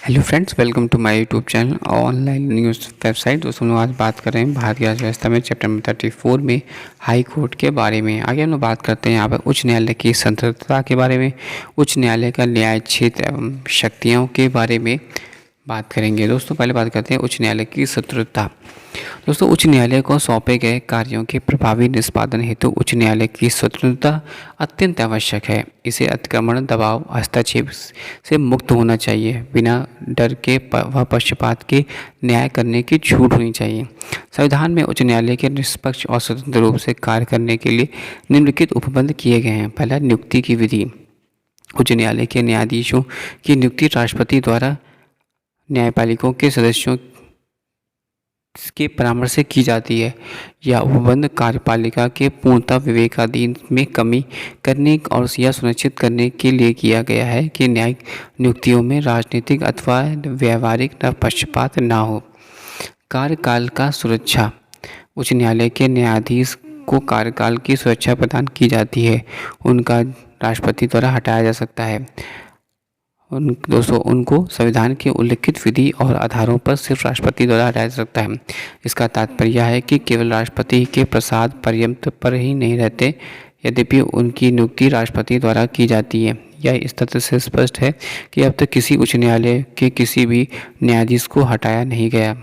Hello friends, welcome to my YouTube channel online news website. दोस्तों लोग आज बात कर रहे हैं भारत की अर्थव्यवस्था में चैप्टर नंबर 34 में हाई कोर्ट के बारे में। आगे हम लोग बात करते हैं यहाँ पर उच्च न्यायालय की स्वतंत्रता के बारे में, उच्च न्यायालय का न्याय क्षेत्र एवं शक्तियों के बारे में बात करेंगे। दोस्तों पहले बात करते हैं उच्च न्यायालय की स्वतंत्रता। दोस्तों उच्च न्यायालय को सौंपे गए कार्यों के प्रभावी निष्पादन हेतु उच्च न्यायालय की स्वतंत्रता अत्यंत आवश्यक है। इसे अतिक्रमण, दबाव, हस्तक्षेप से मुक्त होना चाहिए। बिना डर के व पक्षपात के न्याय करने की छूट होनी चाहिए। संविधान में उच्च न्यायालय के निष्पक्ष और स्वतंत्र रूप से कार्य करने के लिए निम्नलिखित उपबंध किए गए हैं। पहला, नियुक्ति की विधि। उच्च न्यायालय के न्यायाधीशों की नियुक्ति राष्ट्रपति द्वारा न्यायपालिकाओं के सदस्यों के परामर्श से की जाती है। यह उपबंध कार्यपालिका के पूर्णतः विवेकाधीन में कमी करने और यह सुनिश्चित करने के लिए किया गया है कि न्यायिक नियुक्तियों में राजनीतिक अथवा व्यावहारिक पक्षपात न हो। कार्यकाल का सुरक्षा। उच्च न्यायालय के न्यायाधीश को कार्यकाल की सुरक्षा प्रदान की जाती है। उनका राष्ट्रपति द्वारा हटाया जा सकता है। दोस्तों उनको संविधान के उल्लिखित विधि और आधारों पर सिर्फ राष्ट्रपति द्वारा हटाया जा सकता है। इसका तात्पर्य यह है कि केवल राष्ट्रपति के प्रसाद पर्यंत पर ही नहीं रहते, यद्यपि उनकी नियुक्ति राष्ट्रपति द्वारा की जाती है। यह इस तथ्य से स्पष्ट है कि अब तक किसी उच्च न्यायालय के किसी भी न्यायाधीश को हटाया नहीं गया।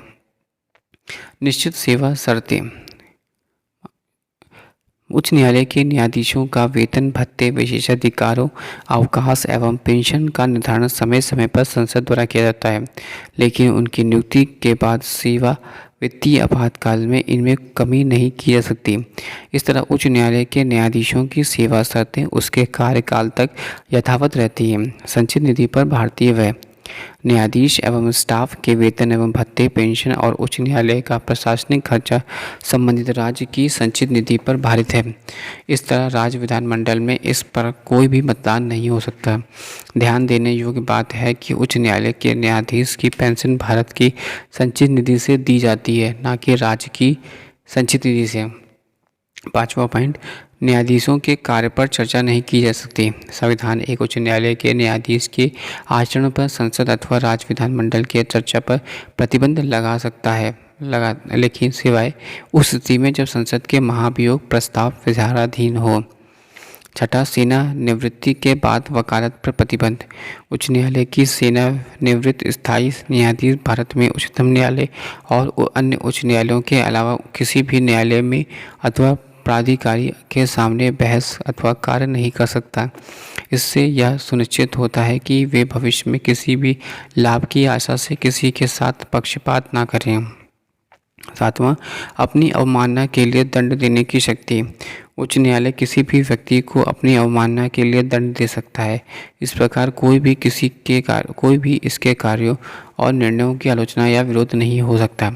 निश्चित सेवा शर्तें। उच्च न्यायालय के न्यायाधीशों का वेतन, भत्ते, विशेषाधिकारों, अवकाश एवं पेंशन का निर्धारण समय समय पर संसद द्वारा किया जाता है, लेकिन उनकी नियुक्ति के बाद सेवा वित्तीय आपातकाल में इनमें कमी नहीं की जा सकती। इस तरह उच्च न्यायालय के न्यायाधीशों की सेवा शर्तें उसके कार्यकाल तक यथावत रहती हैं। संचित निधि पर भारतीय व्यय। न्यायाधीश एवं स्टाफ के वेतन एवं भत्ते, पेंशन और उच्च न्यायालय का प्रशासनिक खर्चा संबंधित राज्य की संचित निधि पर भारित है। इस तरह राज्य विधानमंडल में इस पर कोई भी मतदान नहीं हो सकता। ध्यान देने योग्य बात है कि उच्च न्यायालय के न्यायाधीश की पेंशन भारत की संचित निधि से दी जाती है, न कि राज्य की संचित निधि से। पाँचवा पॉइंट, न्यायाधीशों के कार्य पर चर्चा नहीं की जा सकती। संविधान एक उच्च न्यायालय के न्यायाधीश के आचरण पर संसद अथवा राज्य विधानमंडल के चर्चा पर प्रतिबंध लगा सकता है, लेकिन सिवाय उस स्थिति में जब संसद के महाभियोग प्रस्ताव विचाराधीन हो। छठा, सेना निवृत्ति के बाद वकालत पर प्रतिबंध। उच्च न्यायालय की सेना निवृत्त स्थायी न्यायाधीश भारत में उच्चतम न्यायालय और अन्य उच्च न्यायालयों के अलावा किसी भी न्यायालय में अथवा प्राधिकारी के सामने बहस अथवा कार्य नहीं कर सकता। इससे यह सुनिश्चित होता है कि वे भविष्य में किसी भी लाभ की आशा से किसी के साथ पक्षपात ना करें। सातवां, अपनी अवमानना के लिए दंड देने की शक्ति। उच्च न्यायालय किसी भी व्यक्ति को अपनी अवमानना के लिए दंड दे सकता है। इस प्रकार कोई भी इसके कार्यों और निर्णयों की आलोचना या विरोध नहीं हो सकता।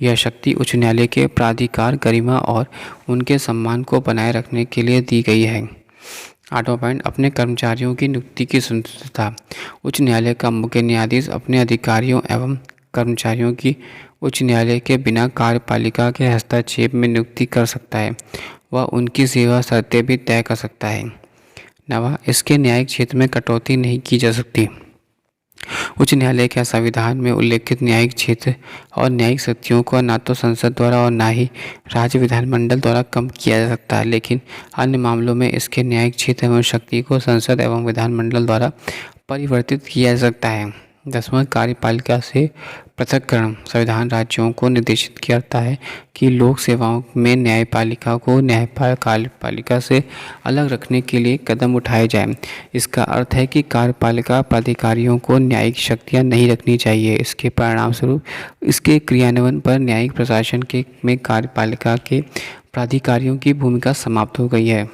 यह शक्ति उच्च न्यायालय के प्राधिकार, गरिमा और उनके सम्मान को बनाए रखने के लिए दी गई है। आठवां पॉइंट, अपने कर्मचारियों की नियुक्ति की स्वतंत्रता। उच्च न्यायालय का मुख्य न्यायाधीश अपने अधिकारियों एवं कर्मचारियों की उच्च न्यायालय के बिना कार्यपालिका के हस्तक्षेप में नियुक्ति कर सकता है। वह उनकी सेवा शर्तें भी तय कर सकता है। नवा, इसके न्यायिक क्षेत्र में कटौती नहीं की जा सकती। उच्च न्यायालय के संविधान में उल्लेखित न्यायिक क्षेत्र और न्यायिक शक्तियों को न तो संसद द्वारा और न ही राज्य विधानमंडल द्वारा कम किया जा सकता है, लेकिन अन्य मामलों में इसके न्यायिक क्षेत्र एवं शक्ति को संसद एवं विधानमंडल द्वारा परिवर्तित किया जा सकता है। 10वां, कार्यपालिका से पृथक्करण। संविधान राज्यों को निर्देशित करता है कि लोक सेवाओं में न्यायपालिका को कार्यपालिका से अलग रखने के लिए कदम उठाए जाएं। इसका अर्थ है कि कार्यपालिका प्राधिकारियों को न्यायिक शक्तियां नहीं रखनी चाहिए। इसके परिणामस्वरूप इसके क्रियान्वयन पर न्यायिक प्रशासन में कार्यपालिका के प्राधिकारियों की भूमिका समाप्त हो गई है।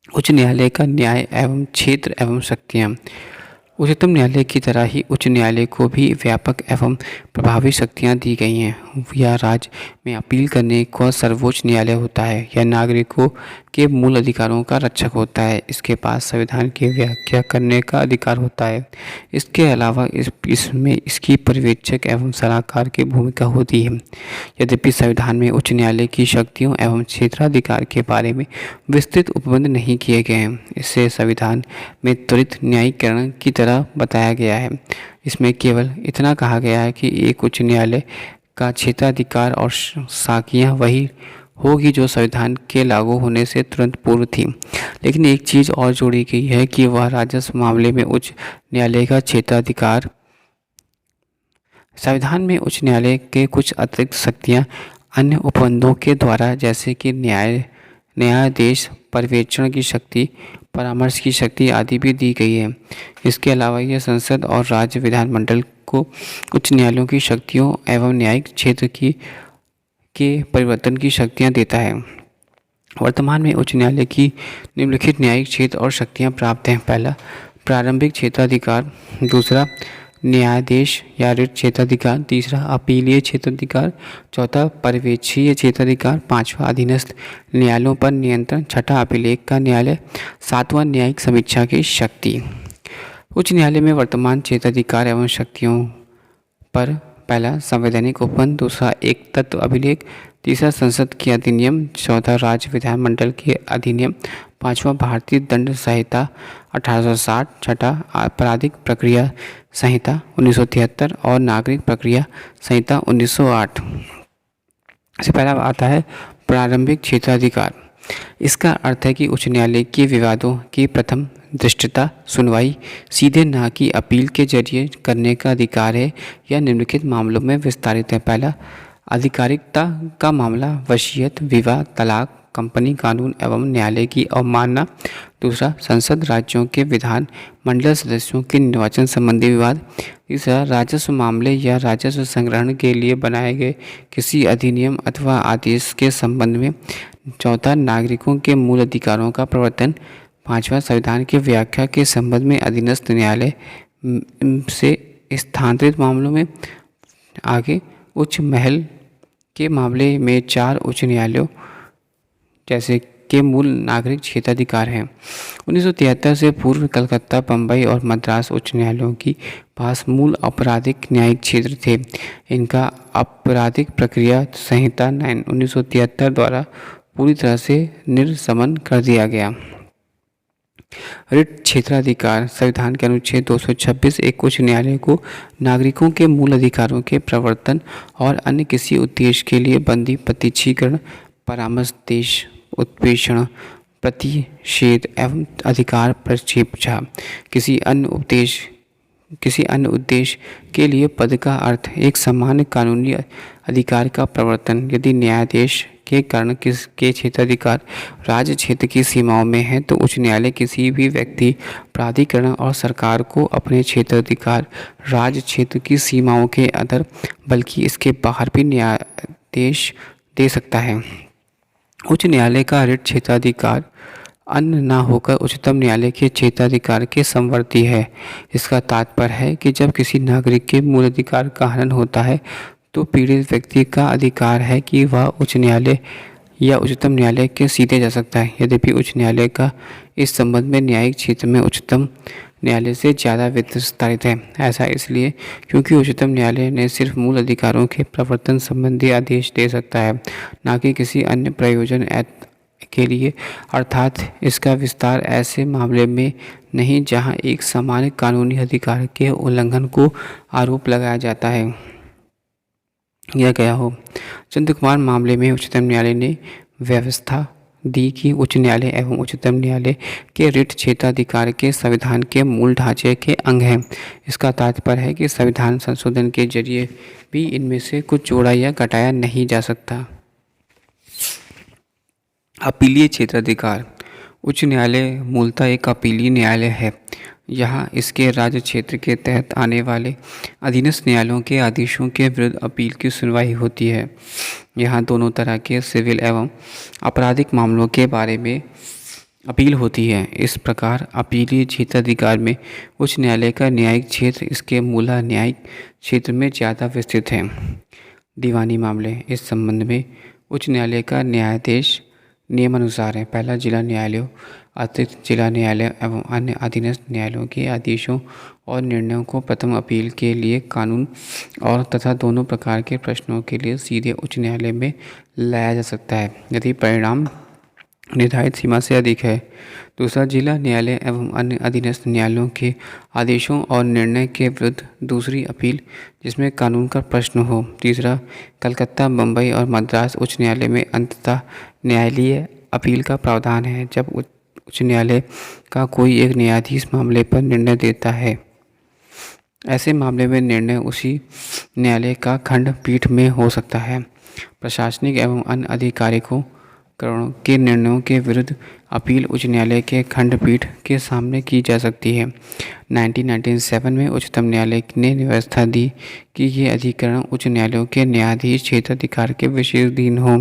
उच्च न्यायालय का न्याय एवं क्षेत्र एवं शक्तियाँ। उच्चतम न्यायालय की तरह ही उच्च न्यायालय को भी व्यापक एवं प्रभावी शक्तियां दी गई हैं। यह राज्य में अपील करने का सर्वोच्च न्यायालय होता है। यह नागरिकों के मूल अधिकारों का रक्षक होता है। इसके पास संविधान की व्याख्या करने का अधिकार होता है। इसके अलावा इसमें इसकी पर्यवेक्षक एवं सलाहकार की भूमिका होती है। यद्यपि संविधान में उच्च न्यायालय की शक्तियों एवं क्षेत्राधिकार के बारे में विस्तृत उपबंध नहीं किए गए हैं। इससे संविधान में त्वरित न्यायीकरण की तरह बताया गया है। इसमें केवल इतना कहा गया है कि एक उच्च न्यायालय का क्षेत्राधिकार और साखियाँ वही होगी जो संविधान के लागू होने से तुरंत पूर्व थी। लेकिन एक चीज़ और जोड़ी गई है कि वह राजस्व मामले में उच्च न्यायालय का क्षेत्राधिकार संविधान में उच्च न्यायालय के कुछ अतिरिक्त शक्तियाँ अन्य उपबंधों के द्वारा, जैसे कि न्यायाधीश, पर्यवेक्षण की शक्ति, परामर्श की शक्ति आदि भी दी गई है। इसके अलावा यह संसद और राज्य विधानमंडल को उच्च न्यायालयों की शक्तियों एवं न्यायिक क्षेत्र के परिवर्तन की शक्तियाँ देता है। वर्तमान में उच्च न्यायालय की निम्नलिखित न्यायिक क्षेत्र और शक्तियाँ प्राप्त हैं। पहला, प्रारंभिक क्षेत्राधिकार। दूसरा, न्यायाधीश या रिट क्षेत्राधिकार। तीसरा, अपीलीय क्षेत्राधिकार। चौथा, पर्यवेक्षीय क्षेत्राधिकार। पांचवा, अधीनस्थ न्यायालयों पर नियंत्रण। छठा, अभिलेख का न्यायालय। सातवां, न्यायिक समीक्षा की शक्ति। उच्च न्यायालय में वर्तमान क्षेत्राधिकार एवं शक्तियों पर पहला, संवैधानिक उपबंध। दूसरा, एक तत्व अभिलेख। तीसरा, संसद के अधिनियम। चौथा, राज्य विधानमंडल के अधिनियम। पांचवा, भारतीय दंड संहिता 1860। छठा, आपराधिक प्रक्रिया संहिता 1973 और नागरिक प्रक्रिया संहिता 1908। इससे पहला आता है प्रारंभिक क्षेत्राधिकार। इसका अर्थ है कि उच्च न्यायालय के विवादों की प्रथम दृष्टता सुनवाई सीधे ना कि अपील के जरिए करने का अधिकार है। यह निम्नलिखित मामलों में विस्तारित है। पहला, आधिकारिकता का मामला, वसीयत, विवाह, तलाक, कंपनी कानून एवं न्यायालय की अवमानना। दूसरा, संसद राज्यों के विधान मंडल सदस्यों के निर्वाचन संबंधी विवाद। तीसरा, राजस्व मामले या राजस्व संग्रहण के लिए बनाए गए किसी अधिनियम अथवा आदेश के संबंध में। चौथा, नागरिकों के मूल अधिकारों का प्रवर्तन। पांचवा, संविधान की व्याख्या के संबंध में अधीनस्थ न्यायालय से स्थानांतरित मामलों में। आगे, उच्च महल के मामले में 4 उच्च न्यायालयों जैसे के मूल नागरिक क्षेत्राधिकार हैं। 1973 से पूर्व कलकत्ता, बम्बई और मद्रास उच्च न्यायालयों की पास मूल आपराधिक न्यायिक क्षेत्र थे। इनका आपराधिक प्रक्रिया संहिता 1973 द्वारा पूरी तरह से निर्शमन कर दिया गया। रिट क्षेत्राधिकार। संविधान के अनुच्छेद 226 एक उच्च न्यायालय को नागरिकों के मूल अधिकारों के प्रवर्तन और अन्य किसी उद्देश्य के लिए बंदी, प्रत्यक्षीकरण, परामर्श, देश उत्प्रेषण, प्रतिषेध एवं अधिकार प्रक्षेपा किसी अन्य उद्देश्य के लिए पद का अर्थ एक सामान्य कानूनी अधिकार का प्रवर्तन। यदि न्यायाधीश के कारण किसके क्षेत्राधिकार राज्य क्षेत्र की सीमाओं में है तो उच्च न्यायालय किसी भी व्यक्ति, प्राधिकरण और सरकार को अपने क्षेत्राधिकार राज्य क्षेत्र की सीमाओं के अंदर बल्कि इसके बाहर भी न्यायाधीश दे सकता है। उच्च न्यायालय का रिट क्षेत्राधिकार अन्य न होकर उच्चतम न्यायालय के क्षेत्राधिकार के समवर्ती है। इसका तात्पर्य है कि जब किसी नागरिक के मूल अधिकार का हनन होता है तो पीड़ित व्यक्ति का अधिकार है कि वह उच्च न्यायालय या उच्चतम न्यायालय के सीधे जा सकता है। यद्यपि उच्च न्यायालय का इस संबंध में न्यायिक क्षेत्र में उच्चतम न्यायालय से ज़्यादा विस्तारित है। ऐसा इसलिए क्योंकि उच्चतम न्यायालय ने सिर्फ मूल अधिकारों के प्रवर्तन संबंधी आदेश दे सकता है, न कि किसी अन्य प्रयोजन के लिए, अर्थात इसका विस्तार ऐसे मामले में नहीं जहां एक सामान्य कानूनी अधिकार के उल्लंघन को आरोप लगाया जाता है या गया हो। चंद्र कुमार मामले में उच्चतम न्यायालय ने व्यवस्था दी कि उच्च न्यायालय एवं उच्चतम न्यायालय के रिट क्षेत्राधिकार के संविधान के मूल ढांचे के अंग हैं। इसका तात्पर्य है कि संविधान संशोधन के जरिए भी इनमें से कुछ जोड़ा या घटाया नहीं जा सकता। अपीलीय क्षेत्राधिकार। उच्च न्यायालय मूलतः एक अपीलीय न्यायालय है। यहाँ इसके राज्य क्षेत्र के तहत आने वाले अधीनस्थ न्यायालयों के आदेशों के विरुद्ध अपील की सुनवाई होती है। यहाँ दोनों तरह के सिविल एवं आपराधिक मामलों के बारे में अपील होती है। इस प्रकार अपीलीय क्षेत्राधिकार में उच्च न्यायालय का न्यायिक क्षेत्र इसके मूल न्यायिक क्षेत्र में ज़्यादा विस्तृत है। दीवानी मामले। इस संबंध में उच्च न्यायालय का न्यायाधीश नियमानुसार है। पहला, जिला न्यायालयों, अतिरिक्त जिला न्यायालय एवं अन्य अधीनस्थ न्यायालयों के आदेशों और निर्णयों को प्रथम अपील के लिए कानून और तथा दोनों प्रकार के प्रश्नों के लिए सीधे उच्च न्यायालय में लाया जा सकता है। यदि परिणाम निर्धारित सीमा से अधिक है। दूसरा, जिला न्यायालय एवं अन्य अधीनस्थ न्यायालयों के आदेशों और निर्णय के विरुद्ध दूसरी अपील जिसमें कानून का प्रश्न हो। तीसरा, कलकत्ता, बम्बई और मद्रास उच्च न्यायालय में अंततः न्यायालयीय अपील का प्रावधान है जब उच्च न्यायालय का कोई एक न्यायाधीश मामले पर निर्णय देता है। ऐसे मामले में निर्णय उसी न्यायालय का खंडपीठ में हो सकता है। प्रशासनिक एवं अन्य आधिकारिकों के निर्णयों के विरुद्ध अपील उच्च न्यायालय के खंडपीठ के सामने की जा सकती है। 1997 में उच्चतम न्यायालय ने व्यवस्था दी कि ये अधिकरण उच्च न्यायालयों के न्यायाधीश क्षेत्राधिकार के विशेषाधीन हों।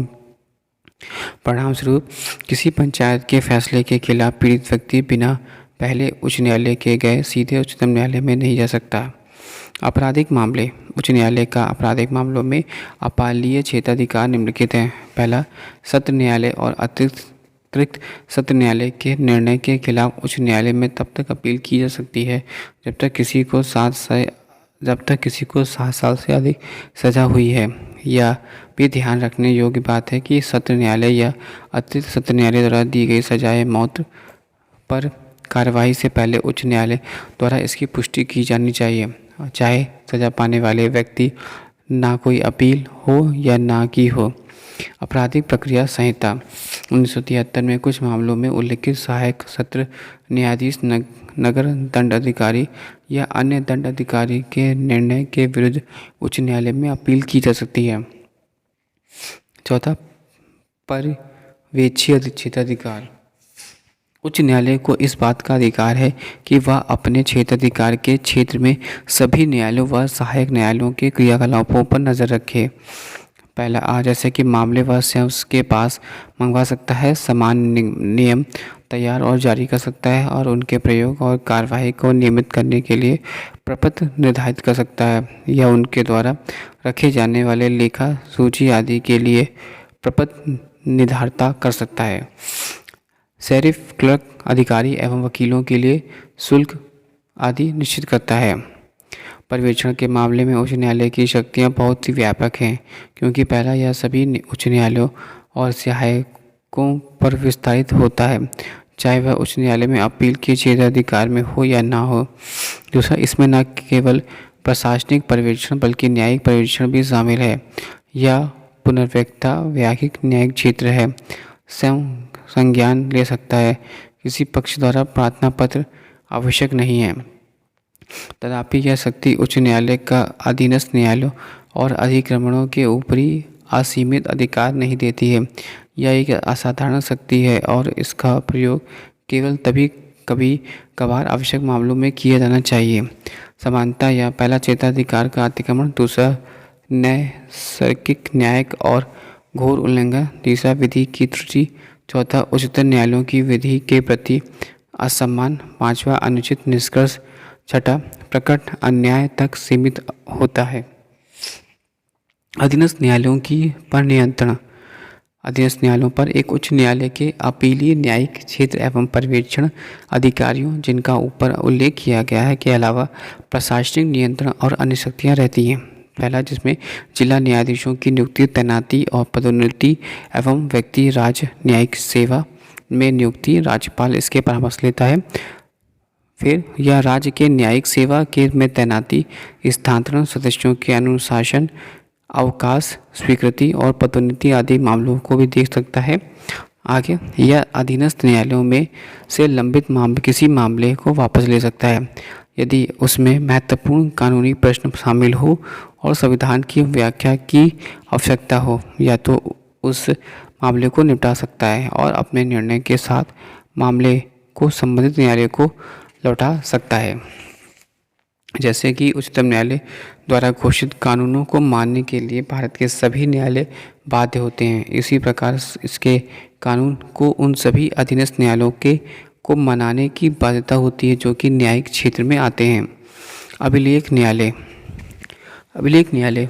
परिणामस्वरूप किसी पंचायत के फैसले के खिलाफ पीड़ित व्यक्ति बिना पहले उच्च न्यायालय के गए सीधे उच्चतम न्यायालय में नहीं जा सकता। आपराधिक मामले। उच्च न्यायालय का आपराधिक मामलों में अपालीय क्षेत्राधिकार निम्नलिखित हैं। पहला, सत्र न्यायालय और अतिरिक्त सत्र न्यायालय के निर्णय के खिलाफ उच्च न्यायालय में तब तक अपील की जा सकती है जब तक किसी को 7 साल से अधिक सजा हुई है। यह भी ध्यान रखने योग्य बात है कि सत्र न्यायालय या अतिरिक्त सत्र न्यायालय द्वारा दी गई सजाए मौत पर कार्रवाई से पहले उच्च न्यायालय द्वारा इसकी पुष्टि की जानी चाहिए, चाहे सजा पाने वाले व्यक्ति ना कोई अपील हो या ना की हो। आपराधिक प्रक्रिया संहिता 1973 में कुछ मामलों में उल्लिखित सहायक सत्र न्यायाधीश नगर दंड अधिकारी या अन्य दंड अधिकारी के निर्णय के विरुद्ध उच्च न्यायालय में अपील की जा सकती है। चौथा, पर्यवेक्षी क्षेत्राधिकार। उच्च न्यायालय को इस बात का अधिकार है कि वह अपने क्षेत्राधिकार के क्षेत्र में सभी न्यायालयों व सहायक न्यायालयों के क्रियाकलापों पर नज़र रखे। पहला, जैसे कि मामले वह स्वयं उसके पास मंगवा सकता है, समान नियम तैयार और जारी कर सकता है और उनके प्रयोग और कार्यवाही को नियमित करने के लिए प्रपत्र निर्धारित कर सकता है या उनके द्वारा रखे जाने वाले लेखा सूची आदि के लिए प्रपत्र निर्धारित कर सकता है। शेरिफ, क्लर्क, अधिकारी एवं वकीलों के लिए शुल्क आदि निश्चित करता है। पर्यवेक्षण के मामले में उच्च न्यायालय की शक्तियाँ बहुत ही व्यापक हैं, क्योंकि पहला, यह सभी उच्च न्यायालयों और सहायकों पर विस्तारित होता है, चाहे वह उच्च न्यायालय में अपील के क्षेत्राधिकार में हो या ना हो। दूसरा, इसमें न केवल प्रशासनिक पर्यवेक्षण बल्कि न्यायिक पर्यवेक्षण भी शामिल है। यह पुनर्व्यक्ता व्यावहारिक न्यायिक क्षेत्र है, स्वयं संज्ञान ले सकता है, किसी पक्ष द्वारा प्रार्थना पत्र आवश्यक नहीं है। तथापि यह शक्ति उच्च न्यायालय का अधीनस्थ न्यायालयों और अधिक्रमणों के ऊपरी असीमित अधिकार नहीं देती है। यह एक असाधारण शक्ति है और इसका प्रयोग केवल तभी कभी कभार आवश्यक मामलों में किया जाना चाहिए। समानता या पहला क्षेत्राधिकार का अतिक्रमण, दूसरा नैसर्गिक न्यायिक और घोर उल्लंघन, तीसरा विधि की त्रुटि, चौथा उच्चतर न्यायालयों की विधि के प्रति असम्मान, पांचवा अनुचित निष्कर्ष, छठा प्रकट अन्याय तक सीमित होता है। अधीनस्थ न्यायालयों की पर नियंत्रण। अधीनस्थ न्यायालयों पर एक उच्च न्यायालय के अपीलीय न्यायिक क्षेत्र एवं पर्यवेक्षण अधिकारियों, जिनका ऊपर उल्लेख किया गया है, के अलावा प्रशासनिक नियंत्रण और अन्य शक्तियाँ रहती हैं। पहला, जिसमें जिला न्यायाधीशों की नियुक्ति, तैनाती और पदोन्नति एवं व्यक्ति राज्य न्यायिक सेवा में नियुक्ति, राज्यपाल इसके परामर्श लेता है। फिर यह राज्य के न्यायिक सेवा के में तैनाती, स्थानांतरण, सदस्यों के अनुशासन, अवकाश, स्वीकृति और पदोन्नति आदि मामलों को भी देख सकता है। आगे, यह अधीनस्थ न्यायालयों में से लंबित किसी मामले को वापस ले सकता है यदि उसमें महत्वपूर्ण कानूनी प्रश्न शामिल हो और संविधान की व्याख्या की आवश्यकता हो, या तो उस मामले को निपटा सकता है और अपने निर्णय के साथ मामले को संबंधित न्यायालय को लौटा सकता है। जैसे कि उच्चतम न्यायालय द्वारा घोषित कानूनों को मानने के लिए भारत के सभी न्यायालय बाध्य होते हैं, इसी प्रकार इसके कानून को उन सभी अधीनस्थ न्यायालयों को मनाने की बाध्यता होती है जो कि न्यायिक क्षेत्र में आते हैं। अभिलेख न्यायालय। अभिलेख न्यायालय